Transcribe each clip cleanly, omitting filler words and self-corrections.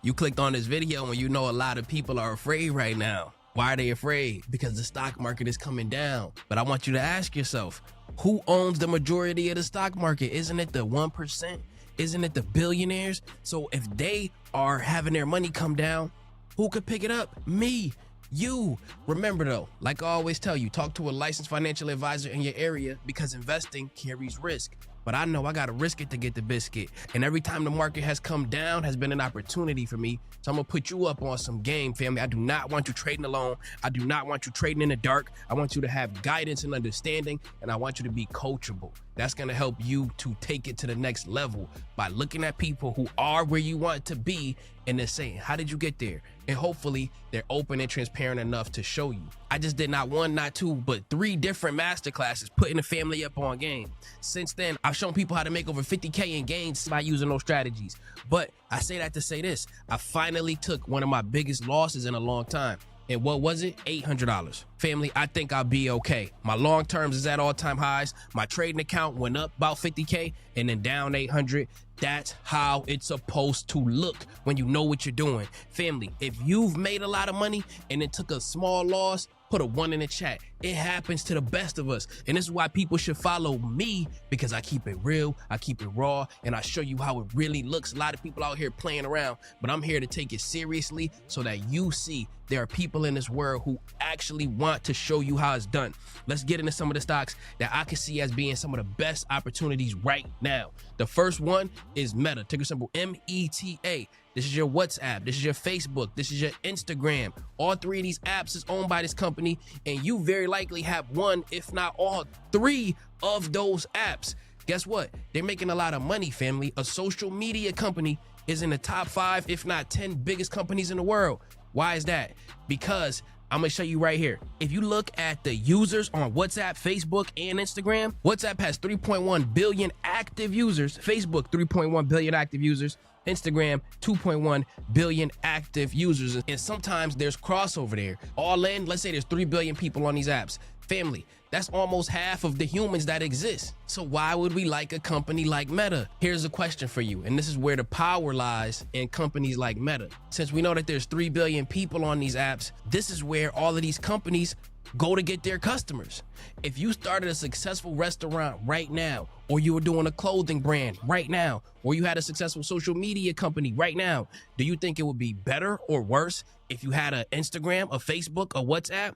You clicked on this video and you know a lot of people are afraid right now. Why are they afraid? Because the stock market is coming down. But I want you to ask yourself, who owns the majority of the stock market? Isn't it the 1%? Isn't it the billionaires? So if they are having their money come down, who could pick it up? Me, you. Remember though, like I always tell you, talk to a licensed financial advisor in your area because investing carries risk. But I know I gotta risk it to get the biscuit. And every time the market has come down has been an opportunity for me. So I'm gonna put you up on some game, family. I do not want you trading alone. I do not want you trading in the dark. I want you to have guidance and understanding, and I want you to be coachable. That's gonna help you to take it to the next level by looking at people who are where you want to be and then saying, how did you get there? And hopefully they're open and transparent enough to show you. I just did not one, not two, but 3 different masterclasses putting the family up on game. Since then, I've shown people how to make over 50K in gains by using those strategies. But I say that to say this, I finally took one of my biggest losses in a long time. And what was it? $800. Family, I think I'll be okay. My long terms is at all-time highs. My trading account went up about 50K and then down 800. That's how it's supposed to look when you know what you're doing. Family, if you've made a lot of money and it took a small loss, put a 1 in the chat. It happens to the best of us. And this is why people should follow me, because I keep it real, I keep it raw, and I show you how it really looks. A lot of people out here playing around, but I'm here to take it seriously so that you see there are people in this world who actually want to show you how it's done. Let's get into some of the stocks that I can see as being some of the best opportunities right now. The first one is Meta, ticker symbol META. This is your WhatsApp, this is your Facebook, this is your Instagram. All 3 of these apps is owned by this company, and you very likely have 1, if not all 3 of those apps. Guess what? They're making a lot of money, family. A social media company is in the top 5, if not 10 biggest companies in the world. Why is that? Because I'm gonna show you right here. If you look at the users on WhatsApp, Facebook, and Instagram, WhatsApp has 3.1 billion active users, Facebook 3.1 billion active users, Instagram 2.1 billion active users. And sometimes there's crossover there. All in, let's say there's 3 billion people on these apps. Family, that's almost half of the humans that exist. So why would we like a company like Meta? Here's a question for you, and this is where the power lies in companies like Meta. Since we know that there's 3 billion people on these apps, this is where all of these companies go to get their customers. If you started a successful restaurant right now, or you were doing a clothing brand right now, or you had a successful social media company right now, do you think it would be better or worse if you had an Instagram, a Facebook, a WhatsApp?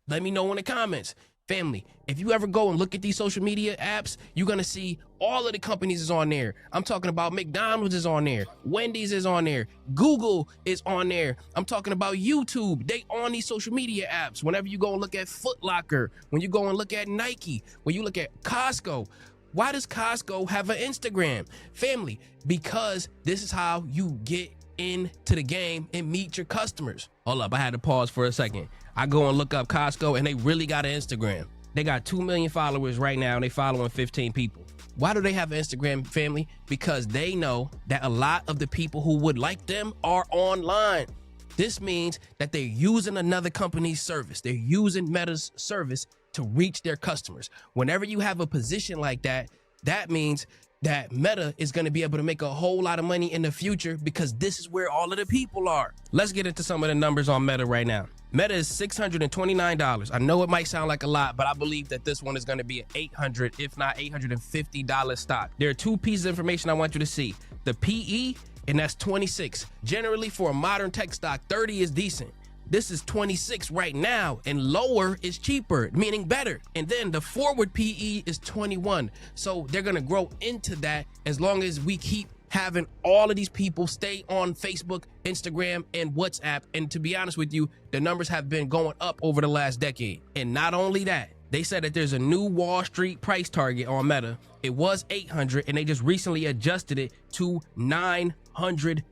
Let me know in the comments. Family, if you ever go and look at these social media apps, you're gonna see all of the companies is on there. I'm talking about McDonald's is on there, Wendy's is on there, Google is on there. I'm talking about YouTube. They on these social media apps. Whenever you go and look at Foot Locker, when you go and look at Nike, when you look at Costco, why does Costco have an Instagram? Family, because this is how you get into the game and meet your customers. Hold up, I had to pause for a second. I go and look up Costco and they really got an Instagram. They got 2 million followers right now and they following 15 people. Why do they have an Instagram, family? Because they know that a lot of the people who would like them are online. This means that they're using another company's service. They're using Meta's service to reach their customers. Whenever you have a position like that, that means that Meta is going to be able to make a whole lot of money in the future because this is where all of the people are. Let's get into some of the numbers on Meta right now. Meta is $629. I know it might sound like a lot, but I believe that this one is going to be an $800, if not $850 stock. There are 2 pieces of information I want you to see. The PE, and that's 26. Generally, for a modern tech stock, 30 is decent. This is 26 right now, and lower is cheaper, meaning better. And then the forward PE is 21. So they're gonna grow into that as long as we keep having all of these people stay on Facebook, Instagram, and WhatsApp. And to be honest with you, the numbers have been going up over the last decade. And not only that, they said that there's a new Wall Street price target on Meta. It was 800 and they just recently adjusted it to $900.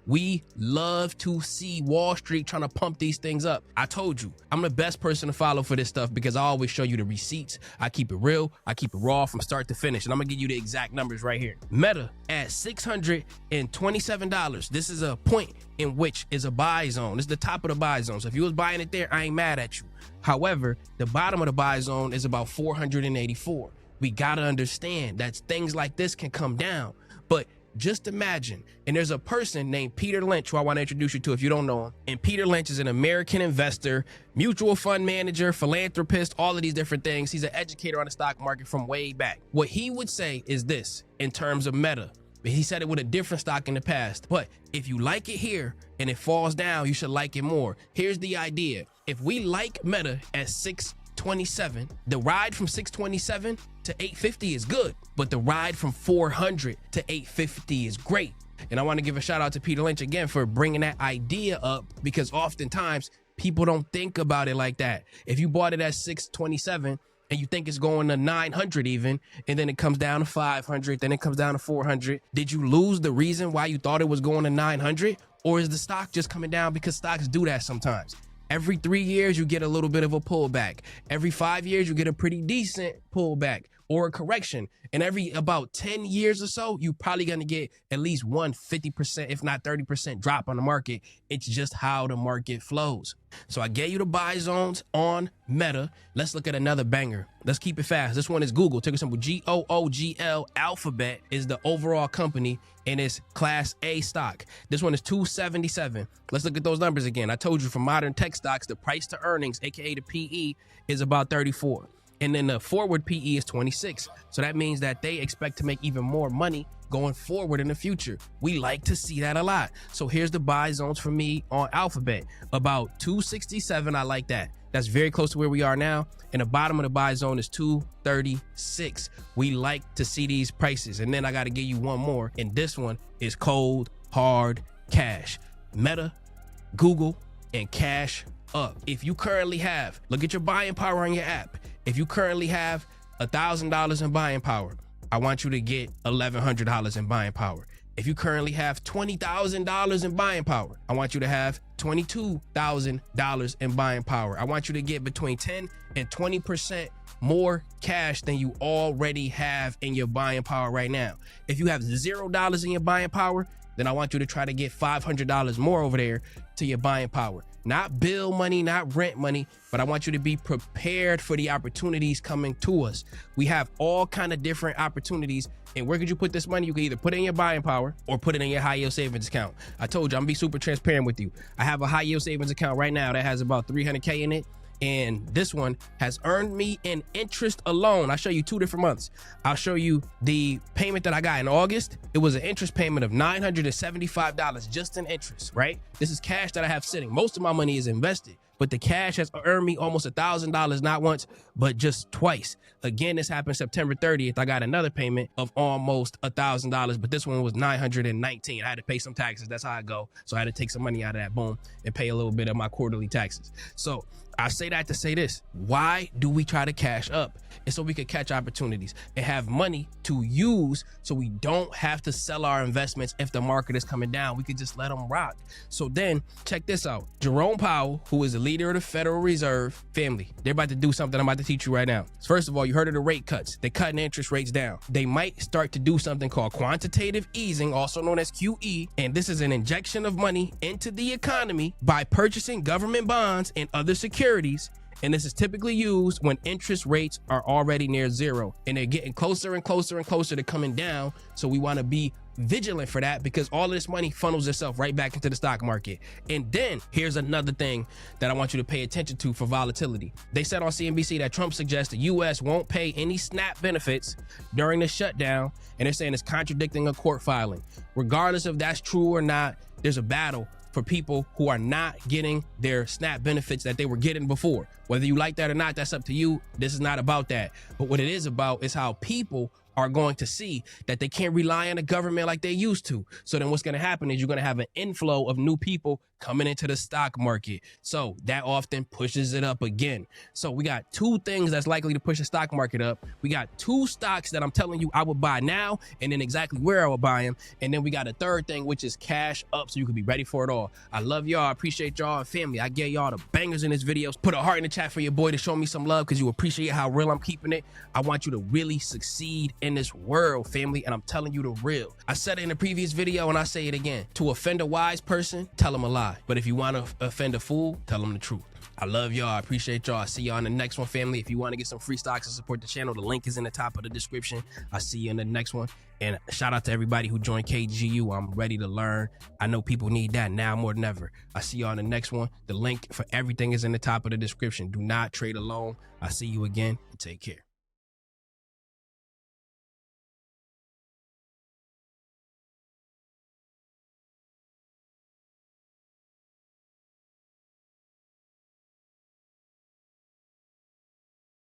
We love to see Wall Street trying to pump these things up. I told you, I'm the best person to follow for this stuff because I always show you the receipts. I keep it real. I keep it raw from start to finish. And I'm gonna give you the exact numbers right here. Meta at $627. This is a point in which is a buy zone. This is the top of the buy zone. So if you was buying it there, I ain't mad at you. However, the bottom of the buy zone is about 484. We gotta understand that things like this can come down, but just imagine, and there's a person named Peter Lynch who I want to introduce you to if you don't know him. And Peter Lynch is an American investor, mutual fund manager, philanthropist, all of these different things. He's an educator on the stock market from way back. What he would say is this in terms of Meta. He said it with a different stock in the past, but if you like it here and it falls down, you should like it more. Here's the idea. If we like Meta at 627, the ride from 627 to 850 is good, but the ride from 400 to 850 is great. And I want to give a shout out to Peter Lynch again for bringing that idea up, because oftentimes people don't think about it like that. If you bought it at 627 and you think it's going to 900 even, and then it comes down to 500, then it comes down to 400, did you lose the reason why you thought it was going to 900? Or is the stock just coming down because stocks do that sometimes? Every 3 years, you get a little bit of a pullback. Every 5 years, you get a pretty decent pullback or a correction. And every about 10 years or so, you probably going to get at least 50%, if not 30% drop on the market. It's just how the market flows. So I gave you the buy zones on Meta. Let's look at another banger. Let's keep it fast. This one is Google. Ticker symbol GOOGL. Alphabet is the overall company, and it's Class A stock. This one is 277. Let's look at those numbers again. I told you for modern tech stocks, the price to earnings, aka the PE, is about 34. And then the forward PE is 26. So that means that they expect to make even more money going forward in the future. We like to see that a lot. So here's the buy zones for me on Alphabet. About 267, I like that. That's very close to where we are now. And the bottom of the buy zone is 236. We like to see these prices. And then I got to give you one more. And this one is cold, hard cash. Meta, Google, and Cash Up. If you currently have, look at your buying power on your app. If you currently have $1,000 in buying power, I want you to get $1,100 in buying power. If you currently have $20,000 in buying power, I want you to have $22,000 in buying power. I want you to get between 10 and 20% more cash than you already have in your buying power right now. If you have $0 in your buying power, then I want you to try to get $500 more over there to your buying power. Not bill money, not rent money, but I want you to be prepared for the opportunities coming to us. We have all kind of different opportunities. And where could you put this money? You can either put it in your buying power or put it in your high yield savings account. I told you, I'm gonna be super transparent with you. I have a high yield savings account right now that has about 300K in it. And this one has earned me in interest alone. I'll show you 2 different months. I'll show you the payment that I got in August. It was an interest payment of $975 just in interest, right? This is cash that I have sitting. Most of my money is invested, but the cash has earned me almost $1,000, not once, but just twice. Again, this happened September 30th. I got another payment of almost $1,000, but this one was $919. I had to pay some taxes. That's how I go. So I had to take some money out of that, boom, and pay a little bit of my quarterly taxes. So I say that to say this. Why do we try to cash up? It's so we could catch opportunities and have money to use so we don't have to sell our investments if the market is coming down. We could just let them rock. So then check this out. Jerome Powell, who is the leader of the Federal Reserve, family, they're about to do something I'm about to teach you right now. First of all, you heard of the rate cuts. They're cutting interest rates down. They might start to do something called quantitative easing, also known as QE. And this is an injection of money into the economy by purchasing government bonds and other securities. And this is typically used when interest rates are already near zero and they're getting closer and closer and closer to coming down. So we want to be vigilant for that, because all of this money funnels itself right back into the stock market. And then here's another thing that I want you to pay attention to for volatility. They said on CNBC that Trump suggests the U.S. won't pay any SNAP benefits during the shutdown, and they're saying it's contradicting a court filing. Regardless if that's true or not, there's a battle for people who are not getting their SNAP benefits that they were getting before. Whether you like that or not, that's up to you. This is not about that. But what it is about is how people are going to see that they can't rely on the government like they used to. So then what's going to happen is you're going to have an inflow of new people coming into the stock market. So that often pushes it up again. So we got 2 things that's likely to push the stock market up. We got 2 stocks that I'm telling you I would buy now, and then exactly where I would buy them. And then we got a 3rd thing, which is cash up, so you can be ready for it all. I love y'all. I appreciate y'all and family. I gave y'all the bangers in this video. Put a heart in the chat for your boy to show me some love, because you appreciate how real I'm keeping it. I want you to really succeed in this world, family, and I'm telling you the real. I said it in the previous video and I say it again. To offend a wise person, tell them a lie. But if you want to offend a fool, tell them the truth. I love y'all. I appreciate y'all. I see y'all in the next one, family. If you want to get some free stocks and support the channel, the link is in the top of the description. I'll see you in the next one. And shout out to everybody who joined KGU. I'm ready to learn. I know people need that now more than ever. I see y'all in the next one. The link for everything is in the top of the description. Do not trade alone. I'll see you again. Take care.